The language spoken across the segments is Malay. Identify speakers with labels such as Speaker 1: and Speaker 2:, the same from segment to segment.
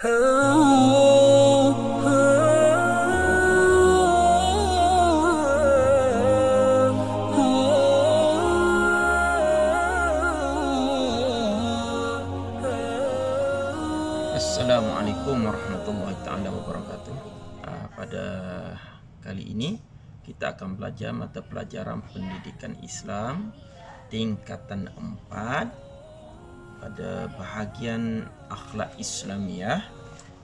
Speaker 1: Assalamualaikum warahmatullahi taala wabarakatuh. Pada kali ini kita akan belajar mata pelajaran pendidikan Islam tingkatan 4 pada bahagian akhlak Islamiah,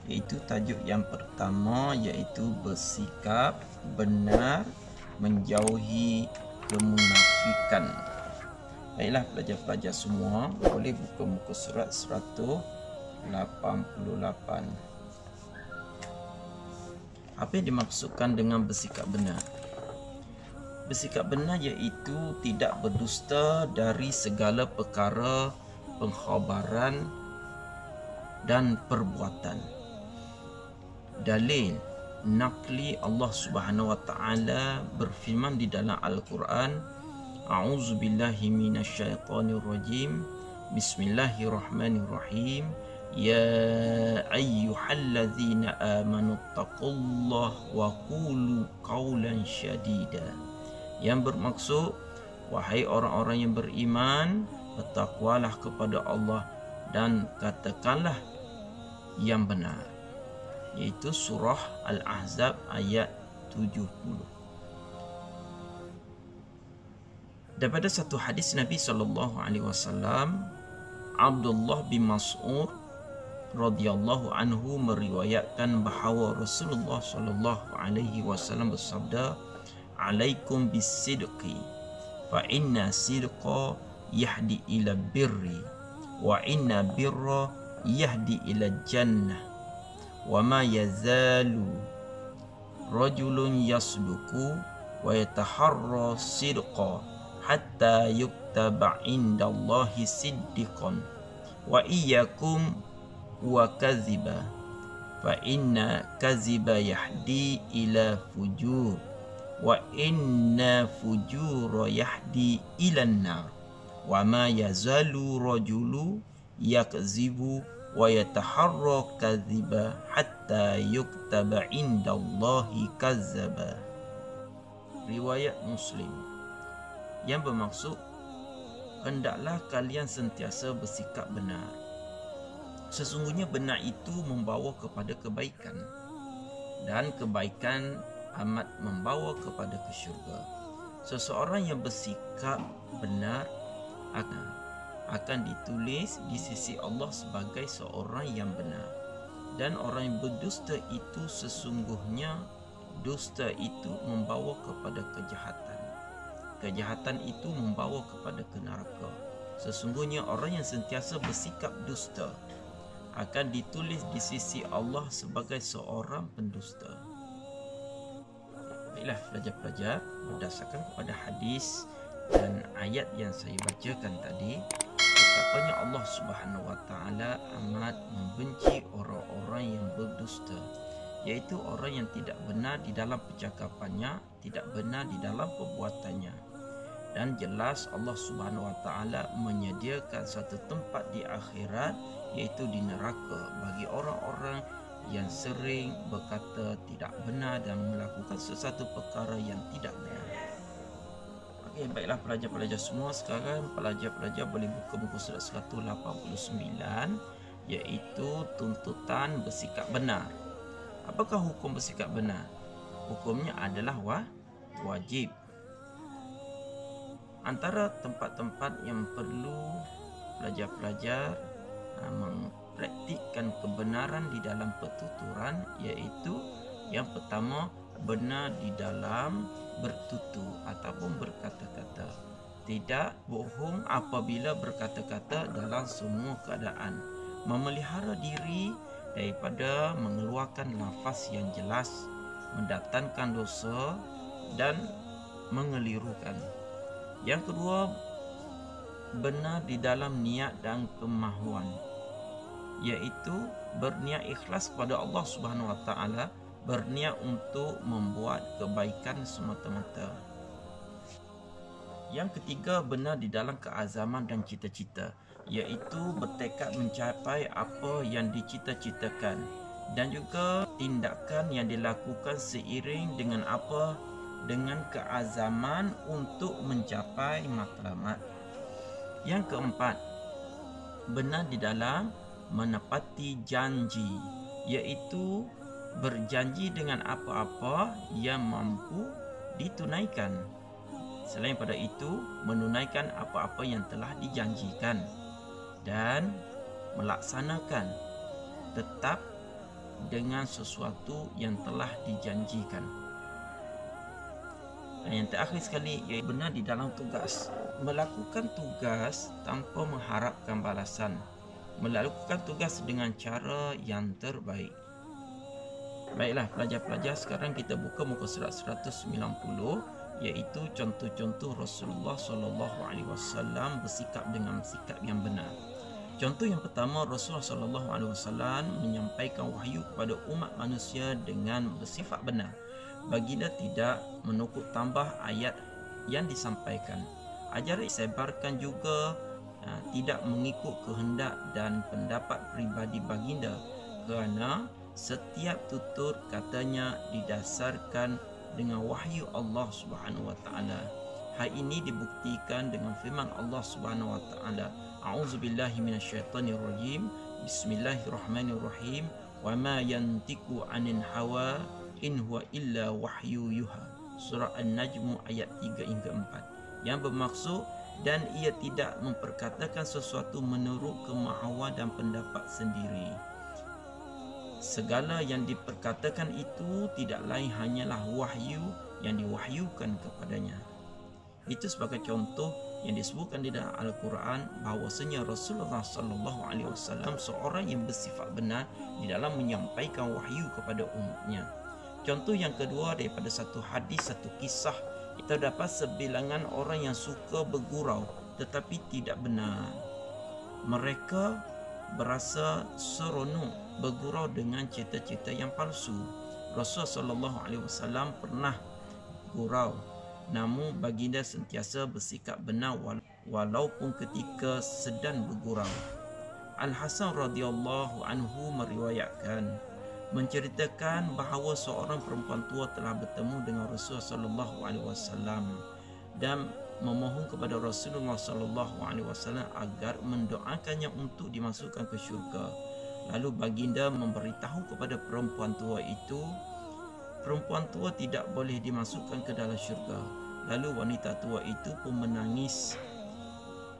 Speaker 1: iaitu tajuk yang pertama iaitu bersikap benar menjauhi kemunafikan. Baiklah pelajar-pelajar semua, boleh buka muka surat 188. Apa yang dimaksudkan dengan bersikap benar? Bersikap benar iaitu tidak berdusta dari segala perkara pengkhabaran dan perbuatan. Dalil nakli Allah Subhanahu wa taala berfirman di dalam Al-Quran, A'udzubillahi minasyaitonirrajim. Bismillahirrahmanirrahim. Ya ayyuhalladzina amanu taqullaha wa qulu qawlan syadida. Yang bermaksud, wahai orang-orang yang beriman, bertakwalah kepada Allah dan katakanlah yang benar. Iaitu surah Al-Ahzab ayat 70. Daripada satu hadis Nabi SAW, Abdullah bin Mas'ud radhiyallahu anhu meriwayatkan bahawa Rasulullah SAW bersabda, "Alaikum bis-sidqi, fa inna sidqa yahdi ila birri, wa inna birra yahdi ila jannah, wa ma yazalu rajulun yasduku wa yataharra sidqa hatta yuktaba indallahi siddiqan, wa iyyakum wa kaziba, fa inna kaziba yahdi ila fujur, wa inna fujura yahdi ila nar, wa ma yazalu rajulu yakzibu wa yataharra kaziba hatta yuktaba indallahi kazaba." Riwayat Muslim. Yang bermaksud, hendaklah kalian sentiasa bersikap benar. Sesungguhnya benar itu membawa kepada kebaikan, dan kebaikan amat membawa kepada ke syurga. Seseorang yang bersikap benar akan ditulis di sisi Allah sebagai seorang yang benar. Dan orang yang berdusta itu sesungguhnya dusta itu membawa kepada kejahatan. Kejahatan itu membawa kepada ke neraka. Sesungguhnya orang yang sentiasa bersikap dusta akan ditulis di sisi Allah sebagai seorang pendusta. Baiklah pelajar-pelajar, berdasarkan kepada hadis dan ayat yang saya bacakan tadi, betapanya Allah Subhanahu wa taala amat membenci orang-orang yang berdusta, iaitu orang yang tidak benar di dalam percakapannya, tidak benar di dalam perbuatannya. Dan jelas Allah Subhanahu wa taala menyediakan satu tempat di akhirat, iaitu di neraka, bagi orang-orang yang sering berkata tidak benar dan melakukan sesuatu perkara yang tidak benar. Okey, baiklah pelajar-pelajar semua, sekarang pelajar-pelajar boleh buka muka surat 189, iaitu tuntutan bersikap benar. Apakah hukum bersikap benar? Hukumnya adalah wajib. Antara tempat-tempat yang perlu pelajar-pelajar mempraktikkan kebenaran di dalam pertuturan, iaitu yang pertama, benar di dalam bertutur ataupun berkata-kata. Tidak bohong apabila berkata-kata dalam semua keadaan. Memelihara diri daripada mengeluarkan lafaz yang jelas, mendatangkan dosa dan mengelirukan. Yang kedua, benar di dalam niat dan kemahuan, iaitu berniat ikhlas kepada Allah Subhanahu wa taala, berniat untuk membuat kebaikan semata-mata. Yang ketiga, benar di dalam keazaman dan cita-cita, iaitu bertekad mencapai apa yang dicita-citakan, dan juga tindakan yang dilakukan seiring dengan dengan keazaman untuk mencapai matlamat. Yang keempat, benar di dalam menepati janji, iaitu berjanji dengan apa-apa yang mampu ditunaikan. Selain pada itu, menunaikan apa-apa yang telah dijanjikan dan melaksanakan tetap dengan sesuatu yang telah dijanjikan. Dan yang terakhir sekali, iaitu benar di dalam tugas. Melakukan tugas tanpa mengharapkan balasan. Melakukan tugas dengan cara yang terbaik. Baiklah pelajar-pelajar, sekarang kita buka muka surat 190, iaitu contoh-contoh Rasulullah SAW bersikap dengan sikap yang benar. Contoh yang pertama, Rasulullah SAW menyampaikan wahyu kepada umat manusia dengan bersifat benar. Baginda tidak menukuk tambah ayat yang disampaikan. Ajaran disebarkan juga tidak mengikut kehendak dan pendapat pribadi baginda, kerana setiap tutur katanya didasarkan dengan wahyu Allah Subhanahu wa taala. Hal ini dibuktikan dengan firman Allah Subhanahu wa taala, A'udzubillahi minasyaitonirrajim. Bismillahirrahmanirrahim. Wa ma yantiqu 'anil hawa in huwa illa wahyu yuha. Surah An-Najm ayat 3 hingga 4. Yang bermaksud, dan ia tidak memperkatakan sesuatu menurut kemahuan dan pendapat sendiri. Segala yang diperkatakan itu tidak lain hanyalah wahyu yang diwahyukan kepadanya. Itu sebagai contoh yang disebutkan di dalam Al-Quran bahawasanya Rasulullah SAW seorang yang bersifat benar di dalam menyampaikan wahyu kepada umatnya. Contoh yang kedua, daripada satu hadis, satu kisah, terdapat sebilangan orang yang suka bergurau tetapi tidak benar. Mereka berasa seronok bergurau dengan cerita-cerita yang palsu. Rasulullah SAW pernah gurau, namun baginda sentiasa bersikap benar walaupun ketika sedang bergurau. Al-Hasan radhiyallahu anhu meriwayatkan, menceritakan bahawa seorang perempuan tua telah bertemu dengan Rasulullah SAW dan memohon kepada Rasulullah SAW agar mendoakannya untuk dimasukkan ke syurga. Lalu baginda memberitahu kepada perempuan tua itu, perempuan tua tidak boleh dimasukkan ke dalam syurga. Lalu wanita tua itu pun menangis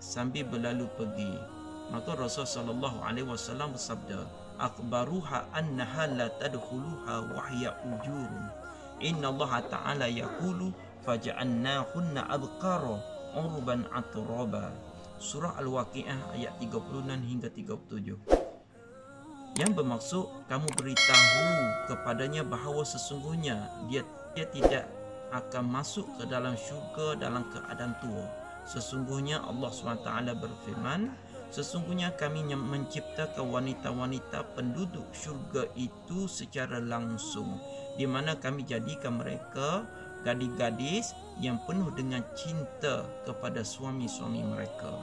Speaker 1: sambil berlalu pergi. Maka Rasulullah SAW bersabda, "Akhbaruha annaha la tadkhuluha wa hiya ujurun. Inna Allah Ta'ala yaqulu faja'annahunna abqara urban atraba." Surah Al-Waqi'ah ayat 36 hingga 37. Yang bermaksud, kamu beritahu kepadanya bahawa sesungguhnya dia tidak akan masuk ke dalam syurga dalam keadaan tua. Sesungguhnya Allah SWT berfirman, sesungguhnya kami menciptakan wanita-wanita penduduk syurga itu secara langsung, di mana kami jadikan mereka gadis-gadis yang penuh dengan cinta kepada suami-suami mereka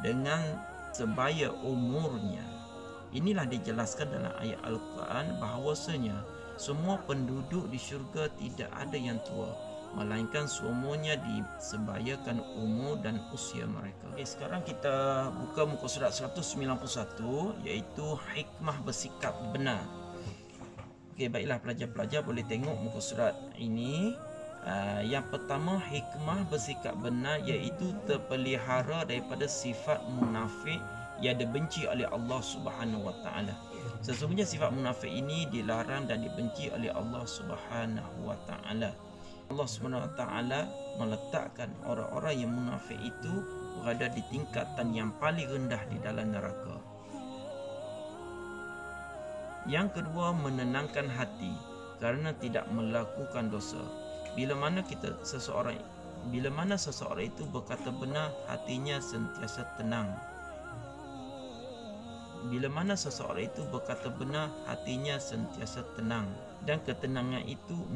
Speaker 1: dengan sebaya umurnya. Inilah dijelaskan dalam ayat Al-Quran bahawasanya semua penduduk di syurga tidak ada yang tua, melainkan semuanya disebayakan umur dan usia mereka. Sekarang kita buka muka surat 191, iaitu hikmah bersikap benar. Baiklah pelajar-pelajar boleh tengok muka surat ini. Yang pertama, hikmah bersikap benar, iaitu terpelihara daripada sifat munafik yang dibenci oleh Allah Subhanahu wa taala. Sesungguhnya sifat munafik ini dilarang dan dibenci oleh Allah Subhanahu wa taala. Allah Subhanahu wa taala meletakkan orang-orang yang munafik itu berada di tingkatan yang paling rendah di dalam neraka. Yang kedua, menenangkan hati kerana tidak melakukan dosa. Bila mana seseorang itu berkata benar, hatinya sentiasa tenang. Bila mana seseorang itu berkata benar, hatinya sentiasa tenang, dan ketenangan itu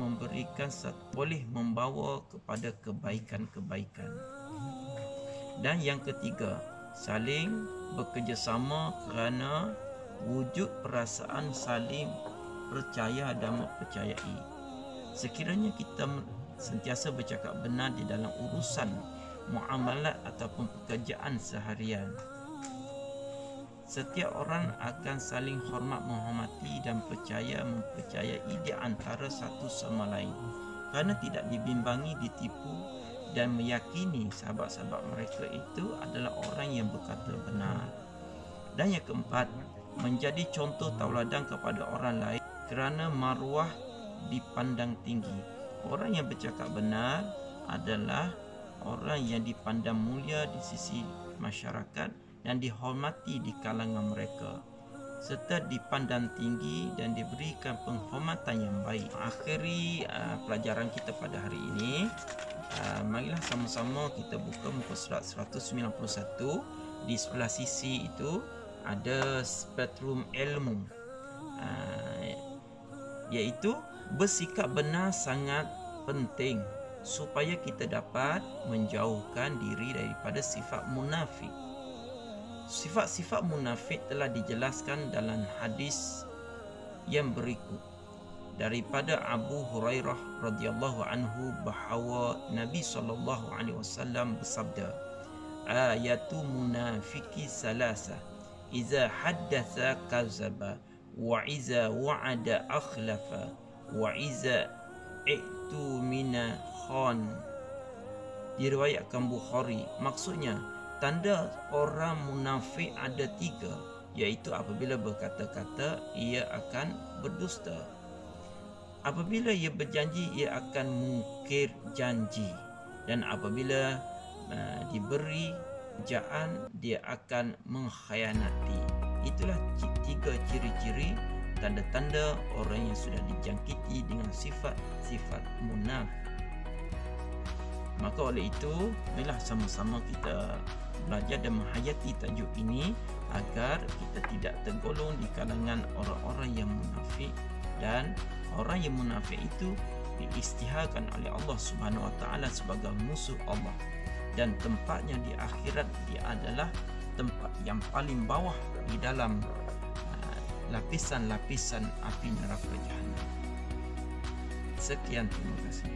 Speaker 1: boleh membawa kepada kebaikan-kebaikan. Dan yang ketiga, saling bekerjasama kerana wujud perasaan saling percaya dan mempercayai. Sekiranya kita sentiasa bercakap benar di dalam urusan muamalat ataupun pekerjaan seharian, setiap orang akan saling hormat menghormati dan mempercayai di antara satu sama lain, kerana tidak dibimbangi, ditipu dan meyakini sahabat-sahabat mereka itu adalah orang yang berkata benar. Dan yang keempat, menjadi contoh tauladan kepada orang lain kerana maruah dipandang tinggi. Orang yang bercakap benar adalah orang yang dipandang mulia di sisi masyarakat dan dihormati di kalangan mereka, serta dipandang tinggi dan diberikan penghormatan yang baik. Akhiri pelajaran kita pada hari ini, marilah sama-sama kita buka muka surat 191. Di sebelah sisi itu ada spektrum ilmu, iaitu bersikap benar sangat penting supaya kita dapat menjauhkan diri daripada sifat munafik. Sifat-sifat munafik telah dijelaskan dalam hadis yang berikut daripada Abu Hurairah radhiyallahu anhu bahawa Nabi SAW bersabda, ayatu munafiki salasa, iza haddatha kazaba, wa iza wa'ada akhlafa, wa iza i'tu mina khan. Diriwayatkan Bukhari. Maksudnya, tanda orang munafik ada 3, iaitu apabila berkata-kata ia akan berdusta, apabila ia berjanji ia akan mungkir janji, dan apabila diberi janji dia akan mengkhianati. Itulah 3 ciri-ciri tanda-tanda orang yang sudah dijangkiti dengan sifat-sifat munafik. Maka oleh itu, marilah sama-sama kita belajar dan menghayati tajuk ini agar kita tidak tergolong di kalangan orang-orang yang munafik. Dan orang yang munafik itu diisytiharkan oleh Allah Subhanahu Wa Taala sebagai musuh Allah, dan tempatnya di akhirat dia adalah tempat yang paling bawah di dalam lapisan-lapisan api neraka jahanam. Sekian, terima kasih.